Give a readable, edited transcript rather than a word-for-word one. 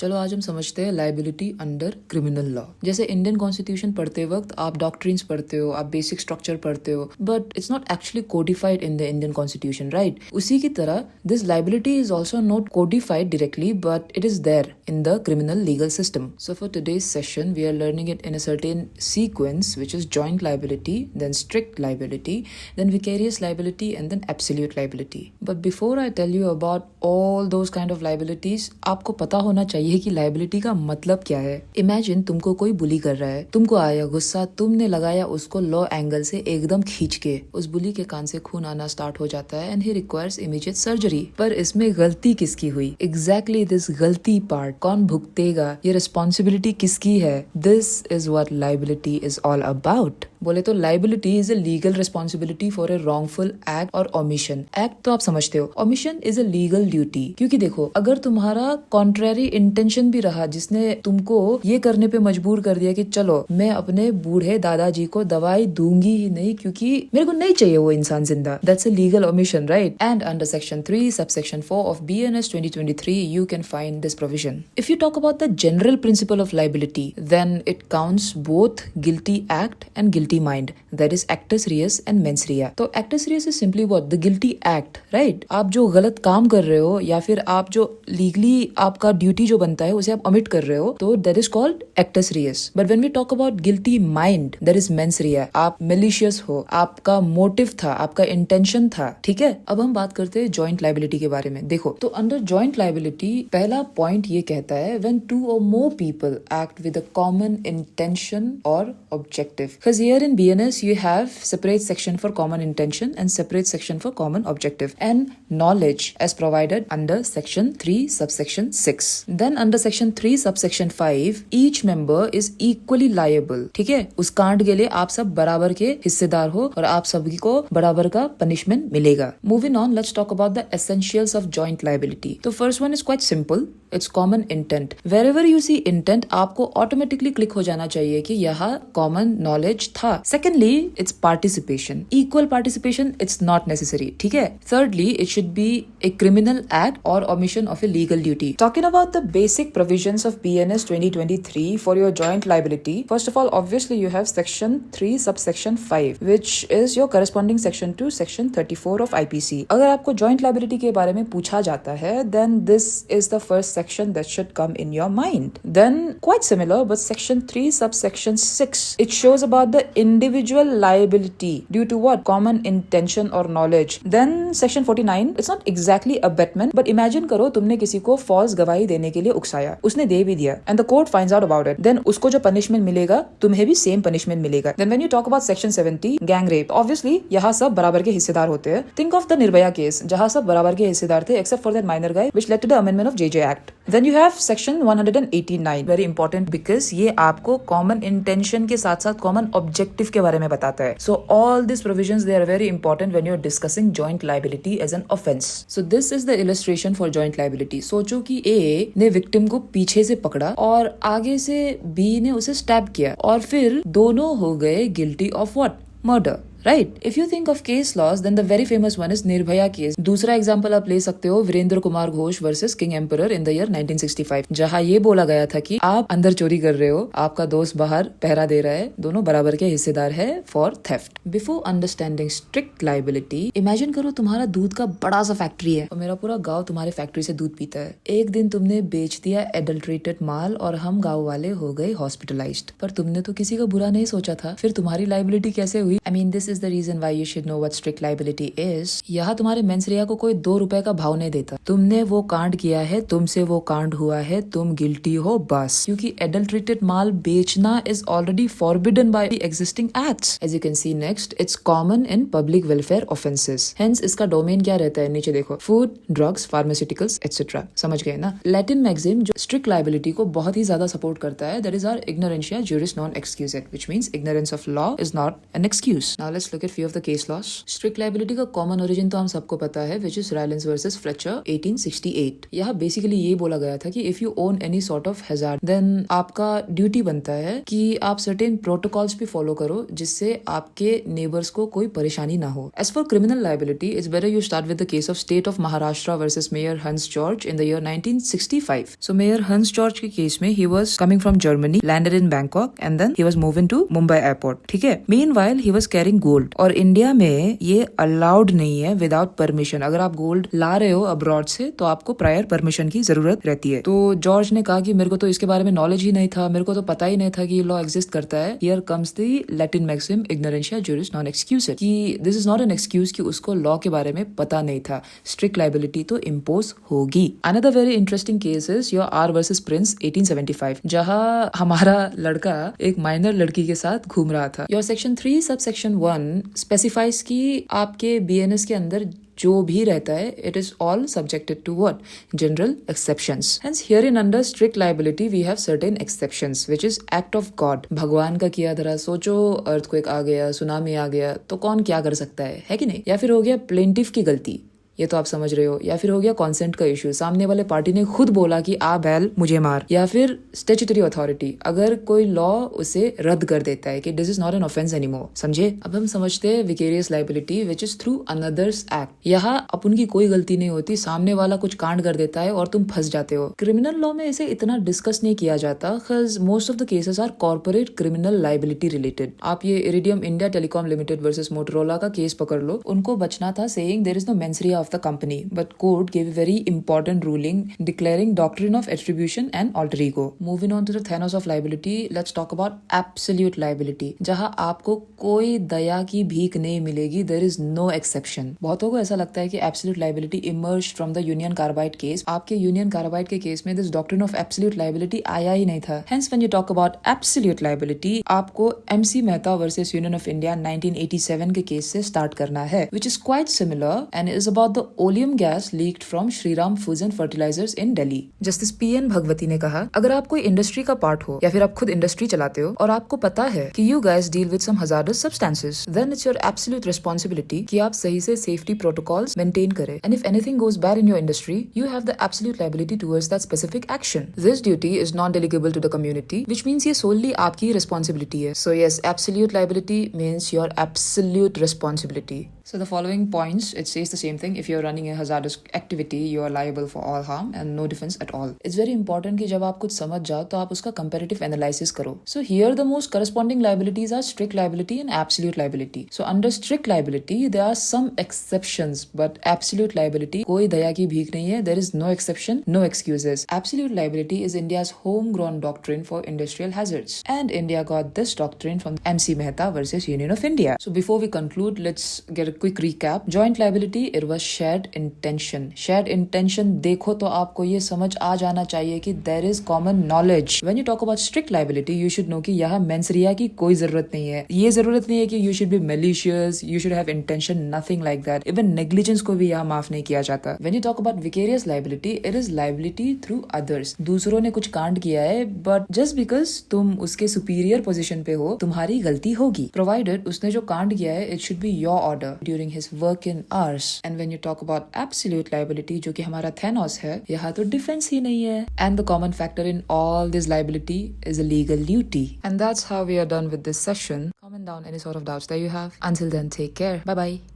चलो आज हम समझते हैं लाइबिलिटी अंडर क्रिमिनल लॉ। जैसे इंडियन कॉन्स्टिट्यूशन पढ़ते वक्त आप डॉक्ट्रिन्स पढ़ते हो, आप बेसिक स्ट्रक्चर पढ़ते हो, but it's not actually codified in the Indian constitution, right? उसी की तरह this liability is also not codified directly, but it is there in the criminal legal system. So for today's session, we are learning it in a certain sequence, which is joint liability, then strict liability, then vicarious liability, and then absolute liability. But before I tell you about all those kind of liabilities, आपको पता होना चाहिए कि liability का मतलब क्या है। Imagine तुमको कोई बुली कर रहा है, तुमको आया गुस्सा, तुमने लगाया उसको लॉ एंगल से एकदम खींच के, उस बुली के कान से खून आना स्टार्ट हो जाता है and he requires immediate surgery। पर इसमें गलती किसकी हुई? Exactly this गलती पार्ट कौन भुगतेगा, ये रिस्पॉन्सिबिलिटी किसकी है? This is what liability is all about. बोले तो liability is a legal responsibility for a wrongful act और ओमिशन। एक्ट तो आप समझते हो, omission is a legal duty. क्योंकि देखो, अगर तुम्हारा कॉन्ट्रेरी इंटेंशन भी रहा जिसने तुमको ये करने पे मजबूर कर दिया कि चलो मैं अपने बूढ़े दादाजी को दवाई दूंगी ही नहीं क्योंकि मेरे को नहीं चाहिए वो इंसान जिंदा, that's a legal omission, right? And under section 3 subsection 4 of BNS 2023 you can find this provision. If you talk about the general principle of liability, then it counts both guilty act and guilty mind. That is actus reus and mens rea. तो actus reus is simply what? The guilty act, right? आप जो गलत काम कर रहे हो या फिर आप जो legally आपका ड्यूटी जो बनता है उसे आप omit कर रहे हो, तो that is called actus reus. But when we talk about guilty mind, that is mens rea. आप malicious हो, आपका motive था, आपका intention था, ठीक है? अब हम बात करते हैं joint liability के बारे में। देखो, तो under joint liability पहला पॉइंट ये कहता है when two or more people act with a common intention or objective. Because here in BNS you have separate section for common intention and separate section for common objective and knowledge as provided under section 3 subsection 6. Then under section 3 subsection 5 each member is equally liable. ठीक है, उस कांड के लिए आप सब बराबर के हिस्सेदार हो और आप सभी को बराबर का पनिशमेंट मिलेगा। Moving on, let's talk about the essentials of joint liability. तो first one is quite simple. It's common intent. Wherever you see intent, आपको automatically click हो जाना चाहिए कि यहाँ common knowledge था। Secondly, it's participation. Equal participation, it's not necessary. ठीक है? Thirdly, it should be a criminal act or omission of a legal duty. Talking about the basic provisions of BNS 2023 for your joint liability, first of all, obviously you have section 3 subsection 5, which is your corresponding section to section 34 of IPC. अगर आपको joint liability के बारे में पूछा जाता है, then this is the first section that should come in your mind. Then quite similar, but section 3 subsection 6, it shows about the individual liability due to what? Common intention or knowledge. Then section 49, it's not exactly abetment, but imagine करो तुमने किसी को false गवाही देने के लिए उकसाया, उसने दे भी दिया and the court finds out about it, then उसको जो punishment मिलेगा तुम्हें भी same punishment मिलेगा. Then when you talk about section 70, gang rape, obviously यहाँ सब बराबर के हिस्सेदार होते हैं. Think of the Nirbhaya case, जहाँ सब बराबर के हिस्सेदार थे except for that minor guy which led to the amendment of JJ Act. Then you have section 189, very important because ये आपको common intention के साथ साथ common objective के बारे में बताता है. So all these provisions, they are very important when you're discussing joint liability as an offense. So this is the illustration for joint liability. सोचो कि A ने victim को पीछे से पकड़ा और आगे से B ने उसे stab किया और फिर दोनों हो गए guilty of what? Murder. Right? If you think of case laws, then the very famous one is Nirbhaya case. दूसरा एग्जाम्पल आप ले सकते हो Virendra Kumar Ghosh versus King Emperor in the year 1965, जहाँ ये बोला गया था कि आप अंदर चोरी कर रहे हो, आपका दोस्त बाहर पहरा दे रहा है, दोनों बराबर के हिस्सेदार है for theft. Before understanding strict liability, imagine करो तुम्हारा दूध का बड़ा सा फैक्ट्री है और मेरा पूरा गाँव तुम्हारे फैक्ट्री से दूध पीता है. एक दिन तुमने बेच दिया एडल्ट्रेटेड माल और हम गाँव वाले हो गए हॉस्पिटलाइज्ड. पर तुमने तो किसी का बुरा नहीं सोचा था, फिर तुम्हारी लाइबिलिटी कैसे हुई? I mean this is the reason why you should know what strict liability is. यहाँ तुम्हारे मेंस रिया को कोई 2 रुपए का भाव नहीं देता. तुमने वो कांड किया है, तुमसे वो कांड हुआ है, तुम गिल्टी हो बस. क्योंकि adulterated माल बेचना is already forbidden by the existing acts. As you can see next, it's common in public welfare offenses. Hence इसका डोमेन क्या रहता है? नीचे देखो, food, drugs, pharmaceuticals, etc. समझ गए ना? Latin maxim जो strict liability को बहुत ही ज्यादा सपोर्ट करता है, that is our ignorantia juris non excusat, which means ignorance of law is not an excuse. Now let's let's look at few of the case laws. Strict liability का common origin तो हम सबको पता है, which is Rylance versus Fletcher 1868. यहाँ basically ये बोला गया था कि if you own any sort of hazard, then आपका ड्यूटी बनता है कि आप certain protocols भी follow करो जिससे आपके neighbors को कोई परेशानी ना हो. As for criminal liability, it's better you start with the case of State of Maharashtra versus Mayor Hans George in the year 1965. So Mayor Hans George के केस में he was coming from Germany, landed in Bangkok, and then he was moving to Mumbai airport. ठीक है. Meanwhile, he was carrying gold. और India में ये allowed नहीं है without permission. अगर आप गोल्ड ला रहे हो अब्रॉड से तो आपको प्रायर परमिशन की जरूरत रहती है. तो जॉर्ज ने कहा कि मेरे को तो इसके बारे में नॉलेज ही नहीं था, मेरे को तो पता ही नहीं था कि ये लॉ एग्जिस्ट करता है. Here comes the Latin maxim ignorantia juris non excused, कि this is not an excuse कि उसको लॉ के बारे में पता नहीं था. स्ट्रिक्ट लाइबिलिटी तो इम्पोज होगी. Another very interesting case is your R versus Prince 1875, जहां हमारा लड़का एक माइनर लड़की के साथ घूम रहा था. Your section 3 sub section 1 specifies कि आपके बीएनएस के अंदर जो भी रहता है it is all subjected to what general exceptions. Hence here in under strict liability we have certain exceptions which is act of God. भगवान का किया धरा. सोचो अर्थक्वेक आ गया, सुनामी आ गया तो कौन क्या कर सकता है कि नहीं. या फिर हो गया प्लेंटिफ की गलती, ये तो आप समझ रहे हो. या फिर हो गया कॉन्सेंट का इश्यू, सामने वाले पार्टी ने खुद बोला कि आ बैल मुझे मार. या फिर स्टैट्यूटरी अथॉरिटी, अगर कोई लॉ उसे रद्द कर देता है कि this is not an offence anymore. समझे. अब हम समझते हैं vicarious liability which is through another's act. यहाँ अपन की कोई गलती नहीं होती, सामने वाला कुछ कांड कर देता है और तुम फंस जाते हो. क्रिमिनल लॉ में इसे इतना डिस्कस नहीं किया जाता because most of the cases are corporate criminal liability related. आप ये Iridium India Telecom Limited versus Motorola का केस पकड़ लो. उनको बचना था saying there is no mens rea of the company, but court gave a very important ruling declaring doctrine of attribution and alter ego. Moving on to the Thanos of liability, let's talk about absolute liability, जहां आपको कोई दया की भीख नहीं मिलेगी. there is no exception. बहुतों को ऐसा लगता है कि absolute liability emerged from the Union Carbide case. आपके Union Carbide के केस में this doctrine of absolute liability आया ही नहीं था. Hence when you talk about absolute liability, आपको MC Mehta versus Union of India 1987 के केस से स्टार्ट करना है, which is quite similar and is about the oleum gas leaked from Shriram Foods and Fertilizers in Delhi. Justice PN Bhagwati ने कहा, अगर आप कोई इंडस्ट्री का पार्ट हो या फिर आप खुद इंडस्ट्री चलाते हो और आपको पता है कि you guys deal with some hazardous substances, then it's your absolute responsibility कि आप सही से safety protocols maintain करें. And if anything goes bad in your industry, you have the absolute liability towards that specific action. This duty is non-delegable to the community, which means ये solely आपकी responsibility है. So yes, absolute liability means your absolute responsibility. So the following points, it says the same thing. If you're running a hazardous activity, you are liable for all harm and no defense at all. It's very important कि जब आप कुछ समझ जाओ तो आप उसका comparative analysis करो. So here the most corresponding liabilities are strict liability and absolute liability. So under strict liability, there are some exceptions, but absolute liability कोई दया की भीख नहीं है. There is no exception, no excuses. Absolute liability is India's homegrown doctrine for industrial hazards, and India got this doctrine from MC Mehta versus Union of India. So before we conclude, let's get a quick recap. Joint liability, it was shared intention. Shared intention देखो तो आपको ये समझ आ जाना चाहिए कि there is common knowledge. When you talk about strict liability, you should know कि यहाँ mensria की कोई जरूरत नहीं है. ये जरूरत नहीं है कि you should be malicious, you should have intention, nothing like that. Even negligence को भी यहाँ माफ नहीं किया जाता. When you talk about vicarious liability, it is liability through others. दूसरों ने कुछ कांड किया है, but just because तुम उसके superior position पे हो, तुम्हारी गलती होगी. Provided उसने जो कांड किया है, it should be your order during his working hours. And when you talk about absolute liability, जो कि हमारा Thanos है, यहाँ तो defense ही नहीं है. And the common factor in all this liability is a legal duty. And that's how we are done with this session. Comment down any sort of doubts that you have. Until then, take care. Bye bye.